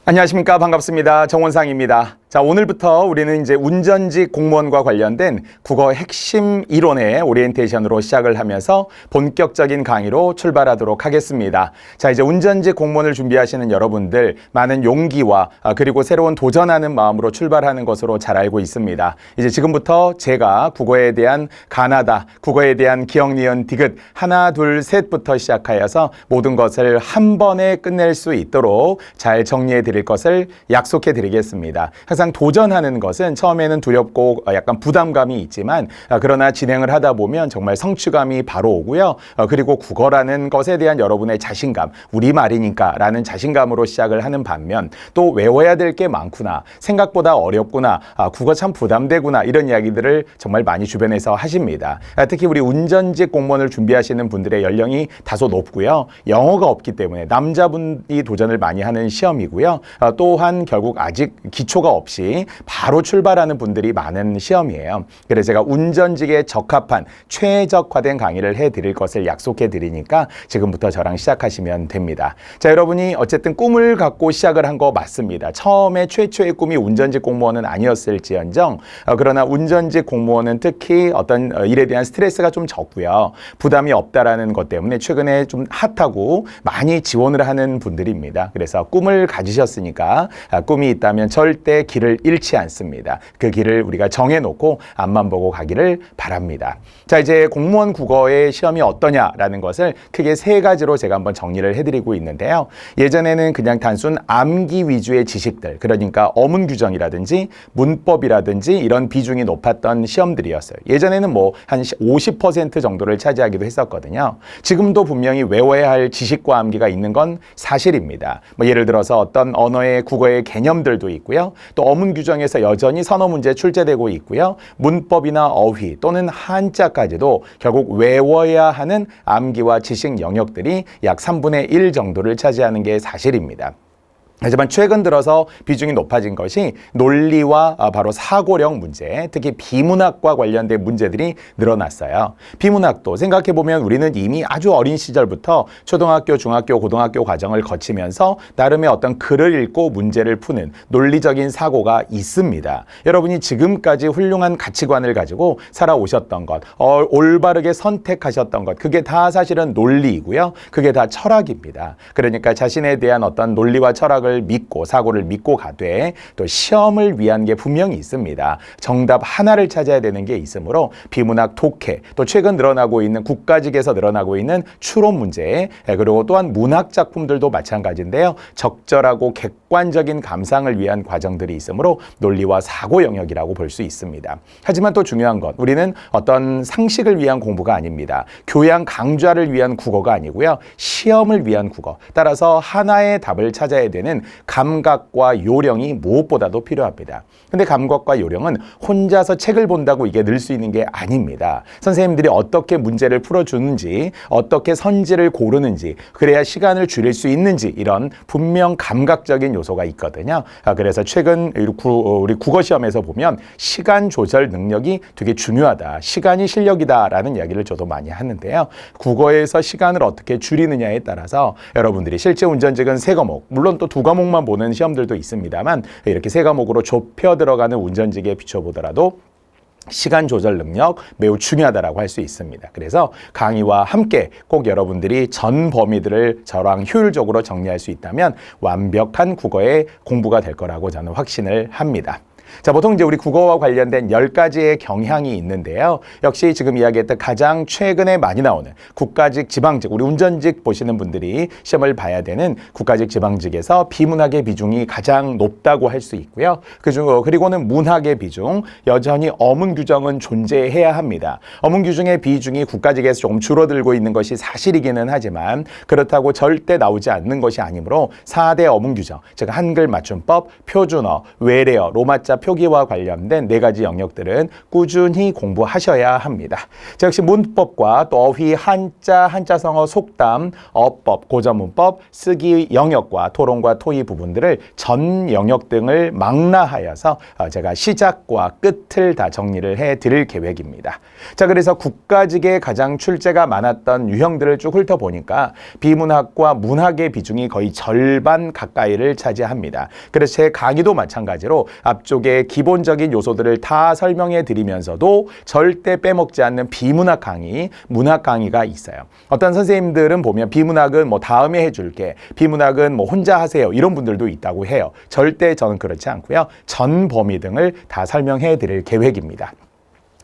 안녕하십니까. 반갑습니다. 정원상입니다. 자, 오늘부터 우리는 이제 운전직 공무원과 관련된 국어 핵심 이론의 오리엔테이션으로 시작을 하면서 본격적인 강의로 출발하도록 하겠습니다. 자, 이제 운전직 공무원을 준비하시는 여러분들 많은 용기와 그리고 새로운 도전하는 마음으로 출발하는 것으로 잘 알고 있습니다. 이제 지금부터 제가 국어에 대한 가나다, 국어에 대한 기억, 니은, 디귿 하나, 둘, 셋부터 시작하여서 모든 것을 한 번에 끝낼 수 있도록 잘 정리해 드릴 것을 약속해 드리겠습니다. 항상 도전하는 것은 처음에는 두렵고 약간 부담감이 있지만 그러나 진행을 하다 보면 정말 성취감이 바로 오고요. 그리고 국어라는 것에 대한 여러분의 자신감, 우리말이니까 라는 자신감으로 시작을 하는 반면 또 외워야 될 게 많구나, 생각보다 어렵구나, 국어 참 부담되구나 이런 이야기들을 정말 많이 주변에서 하십니다. 특히 우리 운전직 공무원을 준비하시는 분들의 연령이 다소 높고요. 영어가 없기 때문에 남자분이 도전을 많이 하는 시험이고요. 또한 결국 아직 기초가 없이 바로 출발하는 분들이 많은 시험이에요. 그래서 제가 운전직에 적합한 최적화된 강의를 해드릴 것을 약속해 드리니까 지금부터 저랑 시작하시면 됩니다. 자, 여러분이 어쨌든 꿈을 갖고 시작을 한 거 맞습니다. 처음에 최초의 꿈이 운전직 공무원은 아니었을지언정 그러나 운전직 공무원은 특히 어떤 일에 대한 스트레스가 좀 적고요. 부담이 없다라는 것 때문에 최근에 좀 핫하고 많이 지원을 하는 분들입니다. 그래서 꿈을 가지셨으니까 꿈이 있다면 절대 길을 잃지 않습니다. 그 길을 우리가 정해놓고 앞만 보고 가기를 바랍니다. 자, 이제 공무원 국어의 시험이 어떠냐라는 것을 크게 세 가지로 제가 한번 정리를 해드리고 있는데요. 예전에는 그냥 단순 암기 위주의 지식들, 그러니까 어문 규정이라든지 문법이라든지 이런 비중이 높았던 시험들이었어요. 예전에는 뭐 한 50% 정도를 차지하기도 했었거든요. 지금도 분명히 외워야 할 지식과 암기가 있는 건 사실입니다. 뭐 예를 들어서 어떤 언어의 국어의 개념들도 있고요. 또 어문 규정에서 여전히 선어 문제 출제되고 있고요. 문법이나 어휘 또는 한자까지도 결국 외워야 하는 암기와 지식 영역들이 약 3분의 1 정도를 차지하는 게 사실입니다. 하지만 최근 들어서 비중이 높아진 것이 논리와 바로 사고력 문제, 특히 비문학과 관련된 문제들이 늘어났어요. 비문학도 생각해보면 우리는 이미 아주 어린 시절부터 초등학교, 중학교, 고등학교 과정을 거치면서 나름의 어떤 글을 읽고 문제를 푸는 논리적인 사고가 있습니다. 여러분이 지금까지 훌륭한 가치관을 가지고 살아오셨던 것, 올바르게 선택하셨던 것, 그게 다 사실은 논리이고요. 그게 다 철학입니다. 그러니까 자신에 대한 어떤 논리와 철학을 믿고 사고를 믿고 가되 또 시험을 위한 게 분명히 있습니다. 정답 하나를 찾아야 되는 게 있으므로 비문학 독해, 또 최근 늘어나고 있는 국가직에서 늘어나고 있는 추론 문제, 그리고 또한 문학 작품들도 마찬가지인데요. 적절하고 객관적인 감상을 위한 과정들이 있으므로 논리와 사고 영역이라고 볼 수 있습니다. 하지만 또 중요한 것, 우리는 어떤 상식을 위한 공부가 아닙니다. 교양 강좌를 위한 국어가 아니고요. 시험을 위한 국어. 따라서 하나의 답을 찾아야 되는 감각과 요령이 무엇보다도 필요합니다. 근데 감각과 요령은 혼자서 책을 본다고 이게 늘 수 있는 게 아닙니다. 선생님들이 어떻게 문제를 풀어주는지, 어떻게 선지를 고르는지, 그래야 시간을 줄일 수 있는지 이런 분명 감각적인 요소가 있거든요. 그래서 최근 우리 국어 시험에서 보면 시간 조절 능력이 되게 중요하다. 시간이 실력이다라는 이야기를 저도 많이 하는데요. 국어에서 시간을 어떻게 줄이느냐에 따라서 여러분들이 실제 운전직은 3과목, 물론 또 2과목만 보는 시험들도 있습니다만 이렇게 3과목으로 좁혀 들어가는 운전직에 비춰보더라도 시간 조절 능력 매우 중요하다고 할 수 있습니다. 그래서 강의와 함께 꼭 여러분들이 전 범위들을 저랑 효율적으로 정리할 수 있다면 완벽한 국어의 공부가 될 거라고 저는 확신을 합니다. 자, 보통 이제 우리 국어와 관련된 10가지의 경향이 있는데요. 역시 지금 이야기했던 가장 최근에 많이 나오는 국가직, 지방직, 우리 운전직 보시는 분들이 시험을 봐야 되는 국가직, 지방직에서 비문학의 비중이 가장 높다고 할 수 있고요. 그리고는 문학의 비중, 여전히 어문 규정은 존재해야 합니다. 어문 규정의 비중이 국가직에서 조금 줄어들고 있는 것이 사실이기는 하지만 그렇다고 절대 나오지 않는 것이 아니므로 4대 어문 규정, 즉 한글 맞춤법, 표준어, 외래어, 로마자 한자 표기와 관련된 4가지 영역들은 꾸준히 공부하셔야 합니다. 자, 역시 문법과 또 어휘, 한자, 한자성어, 속담, 어법, 고전문법, 쓰기 영역과 토론과 토의 부분들을 전 영역 등을 망라하여서 제가 시작과 끝을 다 정리를 해드릴 계획입니다. 자, 그래서 국가직에 가장 출제가 많았던 유형들을 쭉 훑어보니까 비문학과 문학의 비중이 거의 절반 가까이를 차지합니다. 그래서 제 강의도 마찬가지로 앞쪽에 기본적인 요소들을 다 설명해 드리면서도 절대 빼먹지 않는 비문학 강의, 문학 강의가 있어요. 어떤 선생님들은 보면 비문학은 뭐 다음에 해줄게, 비문학은 뭐 혼자 하세요, 이런 분들도 있다고 해요. 절대 저는 그렇지 않고요. 전 범위 등을 다 설명해 드릴 계획입니다.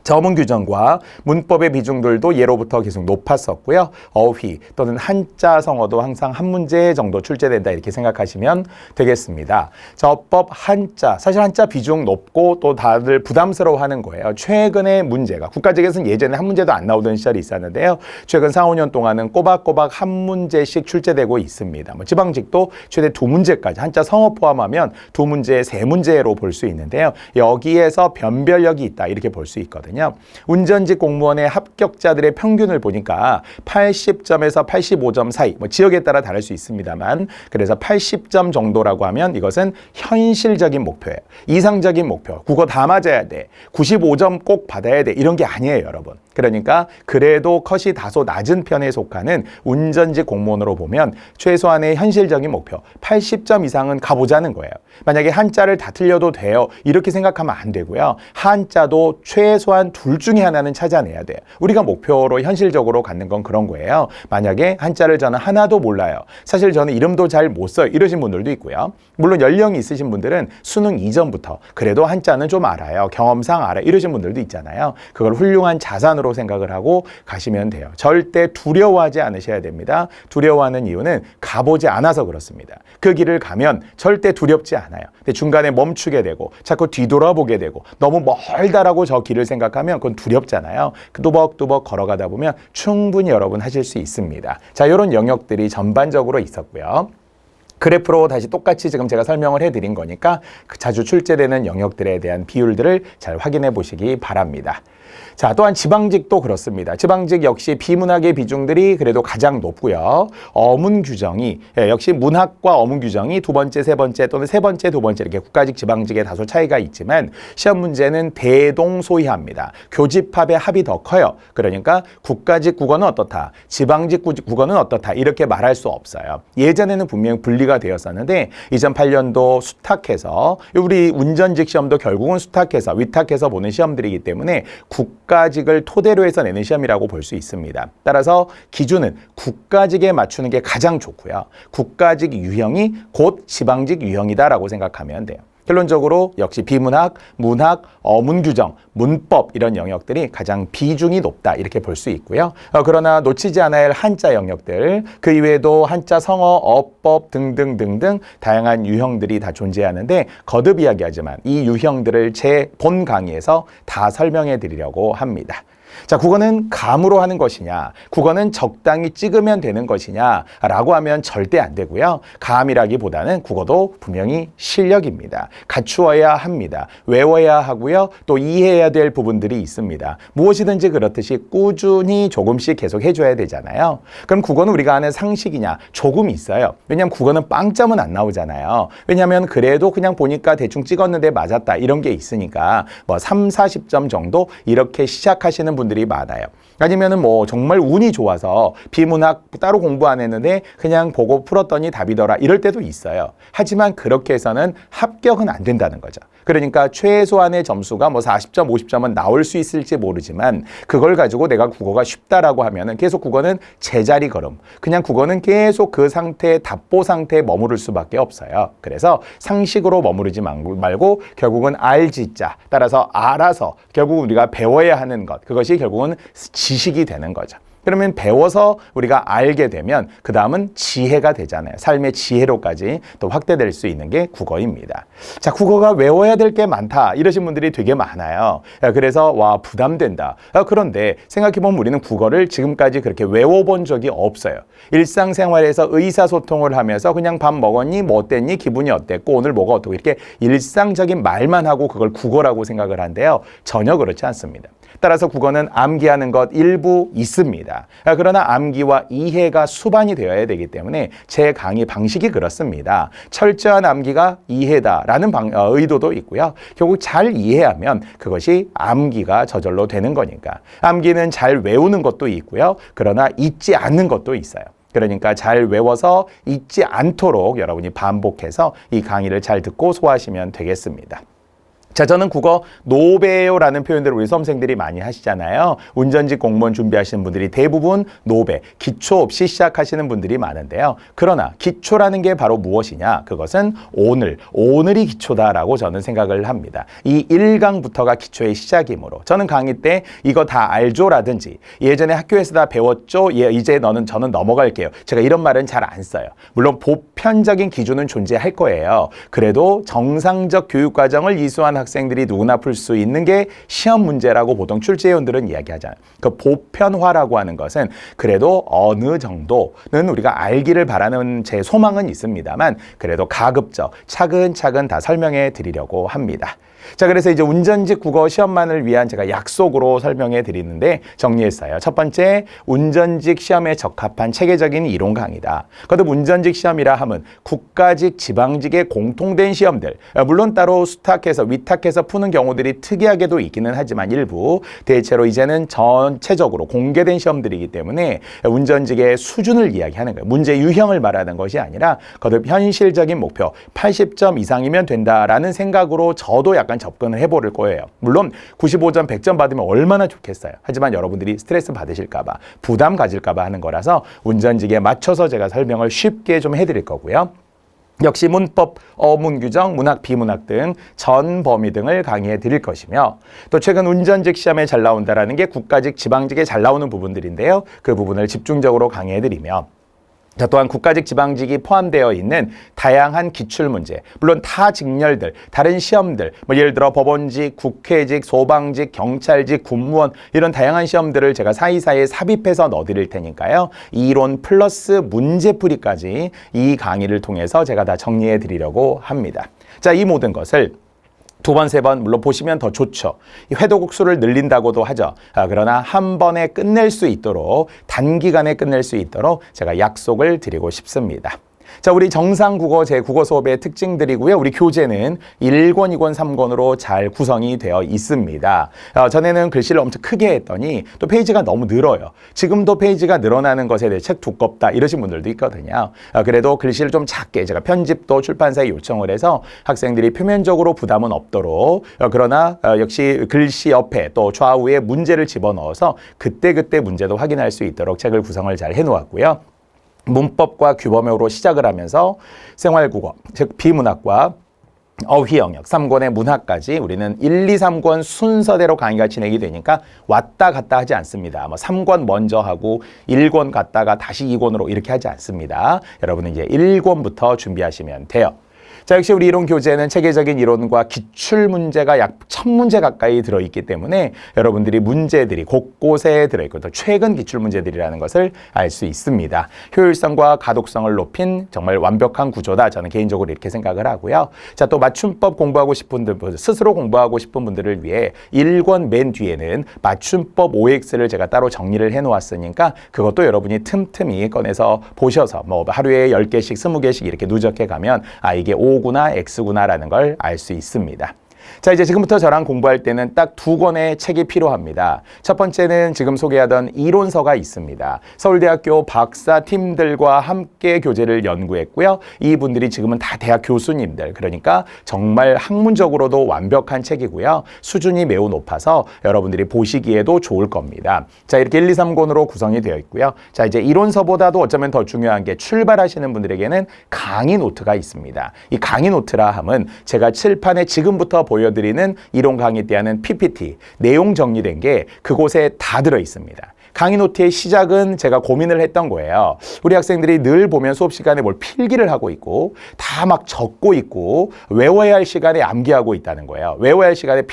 저문 규정과 문법의 비중들도 예로부터 계속 높았었고요. 어휘 또는 한자 성어도 항상 한 문제 정도 출제된다 이렇게 생각하시면 되겠습니다. 저법 한자, 사실 한자 비중 높고 또 다들 부담스러워하는 거예요. 최근의 문제가 국가직에서는 예전에 한 문제도 안 나오던 시절이 있었는데요. 최근 4, 5년 동안은 꼬박꼬박 한 문제씩 출제되고 있습니다. 뭐 지방직도 최대 2문제까지 한자 성어 포함하면 2문제, 3문제로 볼 수 있는데요. 여기에서 변별력이 있다 이렇게 볼 수 있거든요. 운전직 공무원의 합격자들의 평균을 보니까 80점에서 85점 사이, 뭐 지역에 따라 다를 수 있습니다만, 그래서 80점 정도라고 하면 이것은 현실적인 목표예요. 이상적인 목표. 국어 다 맞아야 돼, 95점 꼭 받아야 돼, 이런 게 아니에요, 여러분. 그러니까 그래도 컷이 다소 낮은 편에 속하는 운전직 공무원으로 보면 최소한의 현실적인 목표 80점 이상은 가보자는 거예요. 만약에 한자를 다 틀려도 돼요, 이렇게 생각하면 안 되고요. 한자도 최소한 둘 중에 하나는 찾아내야 돼요. 우리가 목표로 현실적으로 갖는 건 그런 거예요. 만약에 한자를 저는 하나도 몰라요, 사실 저는 이름도 잘 못 써요, 이러신 분들도 있고요. 물론 연령이 있으신 분들은 수능 이전부터 그래도 한자는 좀 알아요, 경험상 알아요, 이러신 분들도 있잖아요. 그걸 훌륭한 자산으로 생각을 하고 가시면 돼요. 절대 두려워하지 않으셔야 됩니다. 두려워하는 이유는 가보지 않아서 그렇습니다. 그 길을 가면 절대 두렵지 않아요. 근데 중간에 멈추게 되고 자꾸 뒤돌아보게 되고 너무 멀다라고 저 길을 생각하면 그건 두렵잖아요. 뚜벅뚜벅 걸어가다 보면 충분히 여러분 하실 수 있습니다. 자, 이런 영역들이 전반적으로 있었고요. 그래프로 다시 똑같이 지금 제가 설명을 해드린 거니까 자주 출제되는 영역들에 대한 비율들을 잘 확인해 보시기 바랍니다. 자, 또한 지방직도 그렇습니다. 지방직 역시 비문학의 비중들이 그래도 가장 높고요. 어문 규정이 역시 문학과 어문 규정이 2번째, 3번째 또는 3번째, 2번째 이렇게 국가직, 지방직에 다소 차이가 있지만 시험 문제는 대동소이합니다. 교집합의 합이 더 커요. 그러니까 국가직 국어는 어떻다, 지방직 국어는 어떻다 이렇게 말할 수 없어요. 예전에는 분명히 분리가 되었었는데 2008년도 수탁해서 우리 운전직 시험도 결국은 수탁해서 위탁해서 보는 시험들이기 때문에 국가직을 토대로 해서 내는 시험이라고 볼 수 있습니다. 따라서 기준은 국가직에 맞추는 게 가장 좋고요. 국가직 유형이 곧 지방직 유형이다라고 생각하면 돼요. 결론적으로 역시 비문학, 문학, 어문 규정, 문법 이런 영역들이 가장 비중이 높다 이렇게 볼 수 있고요. 그러나 놓치지 않아야 할 한자 영역들, 그 이외에도 한자 성어, 어법 등등등등 다양한 유형들이 다 존재하는데 거듭 이야기하지만 이 유형들을 제 본 강의에서 다 설명해 드리려고 합니다. 자, 국어는 감으로 하는 것이냐, 국어는 적당히 찍으면 되는 것이냐 라고 하면 절대 안 되고요. 감이라기보다는 국어도 분명히 실력입니다. 갖추어야 합니다. 외워야 하고요. 또 이해해야 될 부분들이 있습니다. 무엇이든지 그렇듯이 꾸준히 조금씩 계속 해줘야 되잖아요. 그럼 국어는 우리가 아는 상식이냐? 조금 있어요. 왜냐하면 국어는 빵점은 안 나오잖아요. 왜냐하면 그래도 그냥 보니까 대충 찍었는데 맞았다 이런 게 있으니까 뭐 3, 40점 정도 이렇게 시작하시는 분들이 많아요. 아니면은 뭐 정말 운이 좋아서 비문학 따로 공부 안 했는데 그냥 보고 풀었더니 답이더라 이럴 때도 있어요. 하지만 그렇게 해서는 합격은 안 된다는 거죠. 그러니까 최소한의 점수가 뭐 40점, 50점은 나올 수 있을지 모르지만 그걸 가지고 내가 국어가 쉽다라고 하면은 계속 국어는 제자리 걸음. 그냥 국어는 계속 그 상태, 답보 상태에 머무를 수밖에 없어요. 그래서 상식으로 머무르지 말고 결국은 알지자. 따라서 알아서 결국 우리가 배워야 하는 것. 그것이 결국은 지식이 되는 거죠. 그러면 배워서 우리가 알게 되면 그 다음은 지혜가 되잖아요. 삶의 지혜로까지 또 확대될 수 있는 게 국어입니다. 자, 국어가 외워야 될 게 많다 이러신 분들이 되게 많아요. 그래서 와, 부담된다. 그런데 생각해보면 우리는 국어를 지금까지 그렇게 외워본 적이 없어요. 일상생활에서 의사소통을 하면서 그냥 밥 먹었니? 뭐 어땠니? 기분이 어땠고 오늘 뭐가 어떻고 이렇게 일상적인 말만 하고 그걸 국어라고 생각을 한데요. 전혀 그렇지 않습니다. 따라서 국어는 암기하는 것 일부 있습니다. 그러나 암기와 이해가 수반이 되어야 되기 때문에 제 강의 방식이 그렇습니다. 철저한 암기가 이해다라는 의도도 있고요. 결국 잘 이해하면 그것이 암기가 저절로 되는 거니까. 암기는 잘 외우는 것도 있고요. 그러나 잊지 않는 것도 있어요. 그러니까 잘 외워서 잊지 않도록 여러분이 반복해서 이 강의를 잘 듣고 소화하시면 되겠습니다. 자, 저는 국어 노배요라는 표현들을 우리 수험생들이 많이 하시잖아요. 운전직 공무원 준비하시는 분들이 대부분 노배, 기초 없이 시작하시는 분들이 많은데요. 그러나 기초라는 게 바로 무엇이냐? 그것은 오늘이 기초다라고 저는 생각을 합니다. 이 1강부터가 기초의 시작이므로 저는 강의 때 이거 다 알죠라든지 예전에 학교에서 다 배웠죠? 이제 저는 넘어갈게요. 제가 이런 말은 잘 안 써요. 물론 보편적인 기준은 존재할 거예요. 그래도 정상적 교육과정을 이수한 학생들이 누구나 풀 수 있는 게 시험 문제라고 보통 출제위원들은 이야기하잖아요. 그 보편화라고 하는 것은 그래도 어느 정도는 우리가 알기를 바라는 제 소망은 있습니다만 그래도 가급적 차근차근 다 설명해 드리려고 합니다. 자, 그래서 이제 운전직 국어 시험만을 위한 제가 약속으로 설명해 드리는데 정리했어요. 첫 번째, 운전직 시험에 적합한 체계적인 이론 강의다. 거듭 운전직 시험이라 함은 국가직, 지방직의 공통된 시험들, 물론 따로 수탁해서 위탁해서 푸는 경우들이 특이하게도 있기는 하지만 일부, 대체로 이제는 전체적으로 공개된 시험들이기 때문에 운전직의 수준을 이야기하는 거예요. 문제 유형을 말하는 것이 아니라 거듭 현실적인 목표 80점 이상이면 된다라는 생각으로 저도 약간 접근을 해버릴 거예요. 물론 95점, 100점 받으면 얼마나 좋겠어요. 하지만 여러분들이 스트레스 받으실까 봐, 부담 가질까 봐 하는 거라서 운전직에 맞춰서 제가 설명을 쉽게 좀 해드릴 거고요. 역시 문법, 어문 규정, 문학, 비문학 등 전 범위 등을 강의해 드릴 것이며 또 최근 운전직 시험에 잘 나온다라는 게 국가직, 지방직에 잘 나오는 부분들인데요. 그 부분을 집중적으로 강의해 드리며 자, 또한 국가직, 지방직이 포함되어 있는 다양한 기출문제, 물론 타 직렬들, 다른 시험들, 예를 들어 법원직, 국회직, 소방직, 경찰직, 군무원 이런 다양한 시험들을 제가 사이사이에 삽입해서 넣어드릴 테니까요. 이론 플러스 문제풀이까지 이 강의를 통해서 제가 다 정리해 드리려고 합니다. 자, 이 모든 것을 두 번, 세 번 물론 보시면 더 좋죠. 회독국수를 늘린다고도 하죠. 그러나 한 번에 끝낼 수 있도록 단기간에 끝낼 수 있도록 제가 약속을 드리고 싶습니다. 자, 우리 정상국어 제 국어 수업의 특징들이고요. 우리 교재는 1권, 2권, 3권으로 잘 구성이 되어 있습니다. 전에는 글씨를 엄청 크게 했더니 또 페이지가 너무 늘어요. 지금도 페이지가 늘어나는 것에 대해 책 두껍다 이러신 분들도 있거든요. 그래도 글씨를 좀 작게 제가 편집도 출판사에 요청을 해서 학생들이 표면적으로 부담은 없도록 그러나 역시 글씨 옆에 또 좌우에 문제를 집어넣어서 그때그때 문제도 확인할 수 있도록 책을 구성을 잘 해놓았고요. 문법과 규범형으로 시작을 하면서 생활국어, 즉 비문학과 어휘 영역, 3권의 문학까지 우리는 1, 2, 3권 순서대로 강의가 진행이 되니까 왔다 갔다 하지 않습니다. 3권 먼저 하고 1권 갔다가 다시 2권으로 이렇게 하지 않습니다. 여러분은 이제 1권부터 준비하시면 돼요. 자, 역시 우리 이론 교재는 체계적인 이론과 기출 문제가 약 1000문제 가까이 들어있기 때문에 여러분들이 문제들이 곳곳에 들어있고 또 최근 기출 문제들이라는 것을 알 수 있습니다. 효율성과 가독성을 높인 정말 완벽한 구조다. 저는 개인적으로 이렇게 생각을 하고요. 자, 또 맞춤법 공부하고 싶은 분들, 스스로 공부하고 싶은 분들을 위해 1권 맨 뒤에는 맞춤법 OX를 제가 따로 정리를 해놓았으니까 그것도 여러분이 틈틈이 꺼내서 보셔서 하루에 10개씩, 20개씩 이렇게 누적해 가면 이게 O구나 X구나라는 걸 알 수 있습니다. 자, 이제 지금부터 저랑 공부할 때는 딱 2권의 책이 필요합니다. 첫 번째는 지금 소개하던 이론서가 있습니다. 서울대학교 박사팀들과 함께 교재를 연구했고요. 이분들이 지금은 다 대학 교수님들, 그러니까 정말 학문적으로도 완벽한 책이고요. 수준이 매우 높아서 여러분들이 보시기에도 좋을 겁니다. 자, 이렇게 1, 2, 3권으로 구성이 되어 있고요. 자, 이제 이론서보다도 어쩌면 더 중요한 게 출발하시는 분들에게는 강의 노트가 있습니다. 이 강의 노트라 함은 제가 칠판에 지금부터 보여드리는 이론 강의 때 하는 PPT, 내용 정리된 게 그곳에 다 들어 있습니다. 강의 노트의 시작은 제가 고민을 했던 거예요. 우리 학생들이 늘 보면 수업 시간에 뭘 필기를 하고 있고 다 막 적고 있고 외워야 할 시간에 암기하고 있다는 거예요. 외워야 할 시간에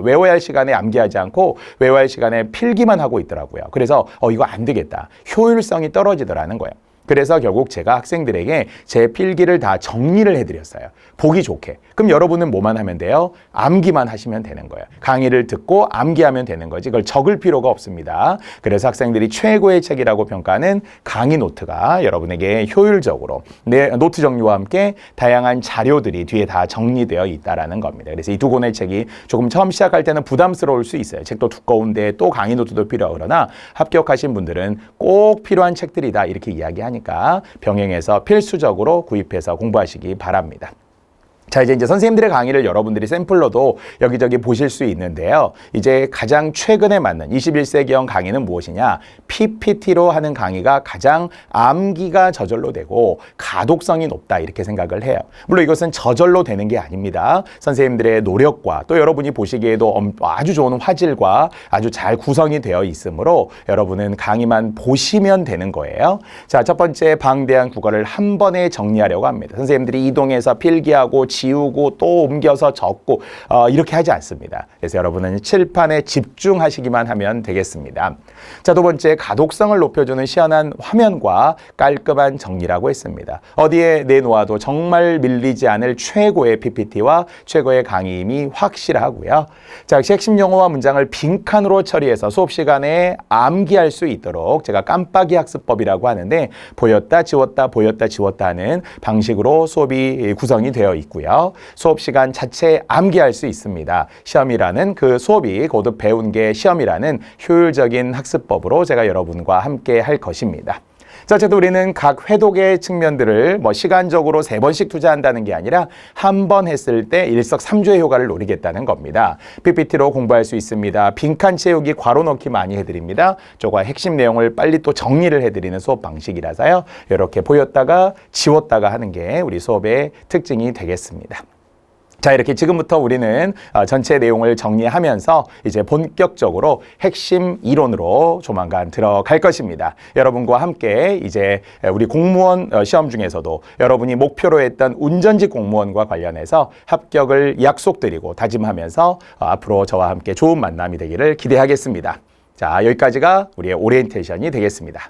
외워야 할 시간에 암기하지 않고 외워야 할 시간에 필기만 하고 있더라고요. 그래서 이거 안 되겠다. 효율성이 떨어지더라는 거예요. 그래서 결국 제가 학생들에게 제 필기를 다 정리를 해드렸어요. 보기 좋게. 그럼 여러분은 뭐만 하면 돼요? 암기만 하시면 되는 거예요. 강의를 듣고 암기하면 되는 거지. 그걸 적을 필요가 없습니다. 그래서 학생들이 최고의 책이라고 평가하는 강의 노트가 여러분에게 효율적으로 노트 정리와 함께 다양한 자료들이 뒤에 다 정리되어 있다라는 겁니다. 그래서 이 두 권의 책이 조금 처음 시작할 때는 부담스러울 수 있어요. 책도 두꺼운데 또 강의 노트도 필요하고 그러나 합격하신 분들은 꼭 필요한 책들이다 이렇게 이야기하니까 병행해서 필수적으로 구입해서 공부하시기 바랍니다. 자, 이제 선생님들의 강의를 여러분들이 샘플로도 여기저기 보실 수 있는데요. 이제 가장 최근에 맞는 21세기형 강의는 무엇이냐? PPT로 하는 강의가 가장 암기가 저절로 되고 가독성이 높다 이렇게 생각을 해요. 물론 이것은 저절로 되는 게 아닙니다. 선생님들의 노력과 또 여러분이 보시기에도 아주 좋은 화질과 아주 잘 구성이 되어 있으므로 여러분은 강의만 보시면 되는 거예요. 자, 첫 번째 방대한 국어를 한 번에 정리하려고 합니다. 선생님들이 이동해서 필기하고 지우고 또 옮겨서 적고 이렇게 하지 않습니다. 그래서 여러분은 칠판에 집중하시기만 하면 되겠습니다. 자, 두 번째 가독성을 높여주는 시원한 화면과 깔끔한 정리라고 했습니다. 어디에 내놓아도 정말 밀리지 않을 최고의 PPT와 최고의 강의임이 확실하고요. 자, 핵심 용어와 문장을 빈칸으로 처리해서 수업 시간에 암기할 수 있도록 제가 깜빡이 학습법이라고 하는데 보였다 지웠다 하는 방식으로 수업이 구성이 되어 있고요. 수업 시간 자체에 암기할 수 있습니다. 시험이라는 그 수업이 거듭 배운 게 시험이라는 효율적인 학습법으로 제가 여러분과 함께 할 것입니다. 자, 어쨌든 우리는 각 회독의 측면들을 시간적으로 3번씩 투자한다는 게 아니라 한 번 했을 때 일석삼조의 효과를 노리겠다는 겁니다. PPT로 공부할 수 있습니다. 빈칸 채우기, 괄호 넣기 많이 해드립니다. 저거 핵심 내용을 빨리 또 정리를 해드리는 수업 방식이라서요. 이렇게 보였다가 지웠다가 하는 게 우리 수업의 특징이 되겠습니다. 자, 이렇게 지금부터 우리는 전체 내용을 정리하면서 이제 본격적으로 핵심 이론으로 조만간 들어갈 것입니다. 여러분과 함께 이제 우리 공무원 시험 중에서도 여러분이 목표로 했던 운전직 공무원과 관련해서 합격을 약속드리고 다짐하면서 앞으로 저와 함께 좋은 만남이 되기를 기대하겠습니다. 자, 여기까지가 우리의 오리엔테이션이 되겠습니다.